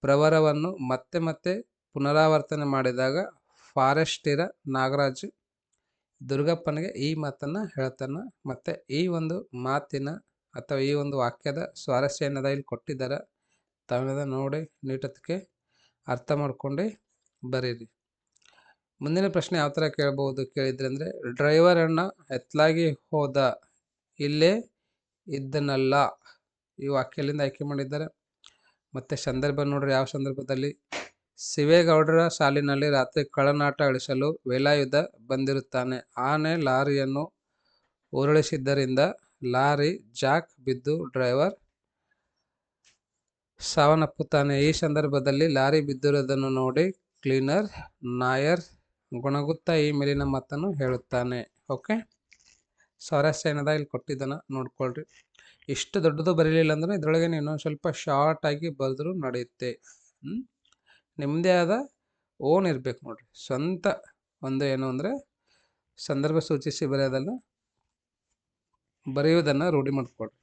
Speaker 1: ಪ್ರವರವನ್ನು ಮತ್ತೆ ಮತ್ತೆ ಪುನರಾವರ್ತನೆ ಮಾಡಿದಾಗ ಫಾರೆಸ್ಟಿರ ನಾಗರಾಜ್ ದುರ್ಗಪ್ಪನಿಗೆ ಈ ಮಾತನ್ನು ಹೇಳ್ತಾನೆ. ಮತ್ತು ಈ ಒಂದು ಮಾತಿನ ಅಥವಾ ಈ ಒಂದು ವಾಕ್ಯದ ಸ್ವಾರಸ್ಯ ಏನದ ಇಲ್ಲಿ ಕೊಟ್ಟಿದ್ದಾರೆ, ತಾವೇನದ ನೋಡಿ ನೀಟಕ್ಕೆ ಅರ್ಥ ಮಾಡ್ಕೊಂಡು ಬರೀರಿ. ಮುಂದಿನ ಪ್ರಶ್ನೆ ಯಾವ ಥರ ಕೇಳ್ಬೋದು ಕೇಳಿದ್ರೆ ಅಂದರೆ, ಡ್ರೈವರ್ ಅಣ್ಣ ಎತ್ತಲಾಗಿ ಹೋದ, ಇಲ್ಲೇ ಇದ್ದನಲ್ಲ. ಈ ವಾಕ್ಯದಿಂದ ಆಯ್ಕೆ ಮಾಡಿದ್ದಾರೆ. ಮತ್ತು ಸಂದರ್ಭ ನೋಡ್ರಿ, ಯಾವ ಸಂದರ್ಭದಲ್ಲಿ? ಶಿವೇಗೌಡರ ಸಾಲಿನಲ್ಲಿ ರಾತ್ರಿ ಕಳ್ಳನಾಟ ಇಳಿಸಲು ವೇಲಾಯುಧ ಬಂದಿರುತ್ತಾನೆ. ಆನೆ ಲಾರಿಯನ್ನು ಉರುಳಿಸಿದ್ದರಿಂದ ಲಾರಿ ಜಾಕ್ ಬಿದ್ದು ಡ್ರೈವರ್ ಸಾವನ್ನಪ್ಪುತ್ತಾನೆ. ಈ ಸಂದರ್ಭದಲ್ಲಿ ಲಾರಿ ಬಿದ್ದಿರುವುದನ್ನು ನೋಡಿ ಕ್ಲೀನರ್ ನಾಯರ್ ಗುಣಗುತ್ತಾ ಈ ಮೇಲಿನ ಮಾತನ್ನು ಹೇಳುತ್ತಾನೆ. ಓಕೆ. ಸ್ವಾರಸ್ಯ ಏನದ ಇಲ್ಲಿ ಕೊಟ್ಟಿದ್ದಾನ ನೋಡ್ಕೊಳ್ರಿ. ಇಷ್ಟು ದೊಡ್ಡದು ಬರೀಲಿಲ್ಲ ಅಂದರೆ ಇದರೊಳಗೆ ಇನ್ನೊಂದು ಸ್ವಲ್ಪ ಶಾರ್ಟ್ ಆಗಿ ಬರೆದ್ರು ನಡೆಯುತ್ತೆ. ನಿಮ್ಮದೇ ಆದ ಓನ್ ಇರ್ಬೇಕು ನೋಡ್ರಿ, ಸ್ವಂತ ಒಂದು ಏನು ಅಂದರೆ ಸಂದರ್ಭ ಸೂಚಿಸಿ ಬರೆಯುವುದನ್ನು ರೂಢಿ ಮಾಡ್ಕೊಳ್ರಿ.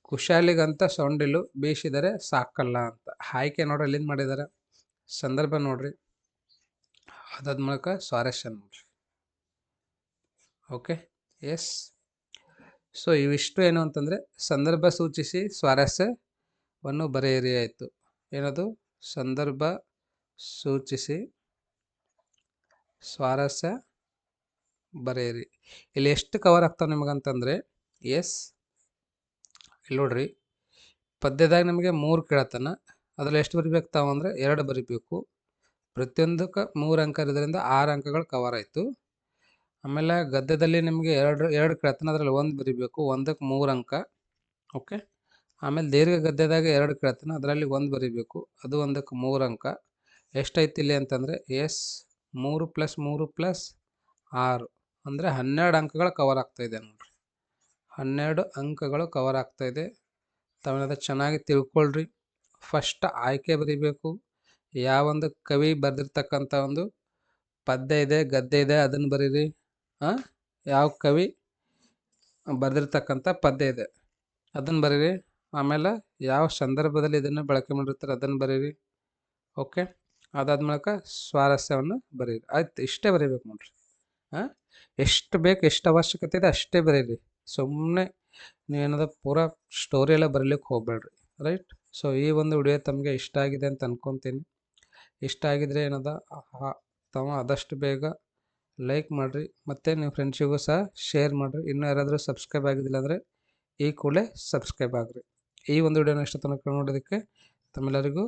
Speaker 1: ಕುಶಾಲಿಗಂತ ಸೊಂಡಿಲು ಬೀಸಿದರೆ ಸಾಕಲ್ಲ ಅಂತ ಆಯ್ಕೆ ನೋಡ್ರಿ ಎಲ್ಲಿಂದ ಮಾಡಿದ್ದಾರೆ? ಸಂದರ್ಭ ನೋಡ್ರಿ, ಅದಾದ ಮೂಲಕ ಸ್ವಾರಸ್ಯ ನೋಡ್ರಿ. ಓಕೆ. ಎಸ್. ಸೊ ಇವಿಷ್ಟು ಏನು ಅಂತಂದರೆ ಸಂದರ್ಭ ಸೂಚಿಸಿ ಸ್ವಾರಸ್ಯವನ್ನು ಬರೆಯಿರಿ ಆಯಿತು. ಏನದು? ಸಂದರ್ಭ ಸೂಚಿಸಿ ಸ್ವಾರಸ್ಯ ಬರೆಯಿರಿ. ಇಲ್ಲಿ ಎಷ್ಟು ಕವರ್ ಆಗ್ತಾವೆ ನಿಮಗಂತಂದರೆ ಎಸ್, ಇಲ್ಲಿ ನೋಡ್ರಿ ಪದ್ಯದಾಗ ನಿಮಗೆ 3 ಕೇಳತ್ತಾನ, ಅದ್ರಲ್ಲಿ ಎಷ್ಟು ಬರಿಬೇಕು ತಾವು ಅಂದರೆ 2 ಬರಿಬೇಕು. ಪ್ರತಿಯೊಂದಕ್ಕೆ 3 ಅಂಕ ಇರೋದ್ರಿಂದ 6 ಅಂಕಗಳು ಕವರ್ ಆಯಿತು. ಆಮೇಲೆ ಗದ್ಯದಲ್ಲಿ ನಿಮಗೆ 2 ಕೇಳತ್ತಾನ, ಅದರಲ್ಲಿ 1 ಬರಿಬೇಕು, 1ಕ್ಕೆ 3 ಅಂಕ. ಓಕೆ. ಆಮೇಲೆ ದೀರ್ಘ ಗದ್ಯದಾಗ 2 ಕೇಳತ್ತಾನ, ಅದರಲ್ಲಿ 1 ಬರಿಬೇಕು, ಅದು 1ಕ್ಕೆ 3 ಅಂಕ. ಎಷ್ಟೈತಿ ಇಲ್ಲಿ ಅಂತಂದರೆ ಎಸ್ 3 + 3 + 6 ಅಂದರೆ 12 ಅಂಕಗಳು ಕವರ್ ಆಗ್ತಾಯಿದೆ ನೋಡಿರಿ. 12 ಅಂಕಗಳು ಕವರ್ ಆಗ್ತಾಯಿದೆ. ತಾವೇನಾದ್ರು ಚೆನ್ನಾಗಿ ತಿಳ್ಕೊಳ್ರಿ. ಫಸ್ಟ್ ಆಯ್ಕೆ ಬರಿಬೇಕು. ಯಾವೊಂದು ಕವಿ ಬರೆದಿರ್ತಕ್ಕಂಥ ಒಂದು ಪದ್ಯ ಇದೆ, ಗದ್ಯ ಇದೆ, ಅದನ್ನು ಬರೀರಿ. ಯಾವ ಕವಿ ಬರೆದಿರ್ತಕ್ಕಂಥ ಪದ್ಯ ಇದೆ ಅದನ್ನು ಬರೀರಿ. ಆಮೇಲೆ ಯಾವ ಸಂದರ್ಭದಲ್ಲಿ ಇದನ್ನು ಬಳಕೆ ಮಾಡಿರ್ತಾರೆ ಅದನ್ನು ಬರೀರಿ. ಓಕೆ. ಅದಾದ್ಮೇಲೆ ಸ್ವಾರಸ್ಯವನ್ನು ಬರೀರಿ. ಆಯ್ತು, ಇಷ್ಟೇ ಬರೀಬೇಕು ನೋಡ್ರಿ. ಎಷ್ಟು ಬೇಕು, ಎಷ್ಟು ಅವಶ್ಯಕತೆ ಇದೆ ಅಷ್ಟೇ ಬರೀರಿ. ಸುಮ್ಮನೆ ನೀವೇನದ ಪೂರಾ ಸ್ಟೋರಿ ಎಲ್ಲ ಬರೀಲಿಕ್ಕೆ ಹೋಗಬೇಡ್ರಿ. ರೈಟ್. ಸೊ ಈ ಒಂದು ವಿಡಿಯೋ ತಮಗೆ ಇಷ್ಟ ಆಗಿದೆ ಅಂತ ಅಂದ್ಕೊತೀನಿ. ಇಷ್ಟ ಆಗಿದ್ರೆ ಏನದ ತಾವು ಆದಷ್ಟು ಬೇಗ ಲೈಕ್ ಮಾಡಿರಿ, ಮತ್ತು ನಿಮ್ಮ ಫ್ರೆಂಡ್ಸಿಗೂ ಸಹ ಶೇರ್ ಮಾಡಿರಿ. ಇನ್ನೂ ಯಾರಾದರೂ ಸಬ್ಸ್ಕ್ರೈಬ್ ಆಗಿದ್ದಿಲ್ಲ ಅಂದರೆ ಈ ಕೂಡಲೇ ಸಬ್ಸ್ಕ್ರೈಬ್ ಆಗಿರಿ. ಈ ಒಂದು ವಿಡಿಯೋನ ಇಷ್ಟ ತನಕ ನೋಡೋದಕ್ಕೆ ತಮ್ಮೆಲ್ಲರಿಗೂ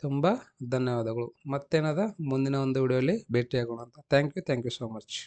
Speaker 1: ತುಂಬ ಧನ್ಯವಾದಗಳು. ಮತ್ತೇನದ ಮುಂದಿನ ಒಂದು ವಿಡಿಯೋಲಿ ಭೇಟಿಯಾಗೋಣ ಅಂತ. Thank you so much.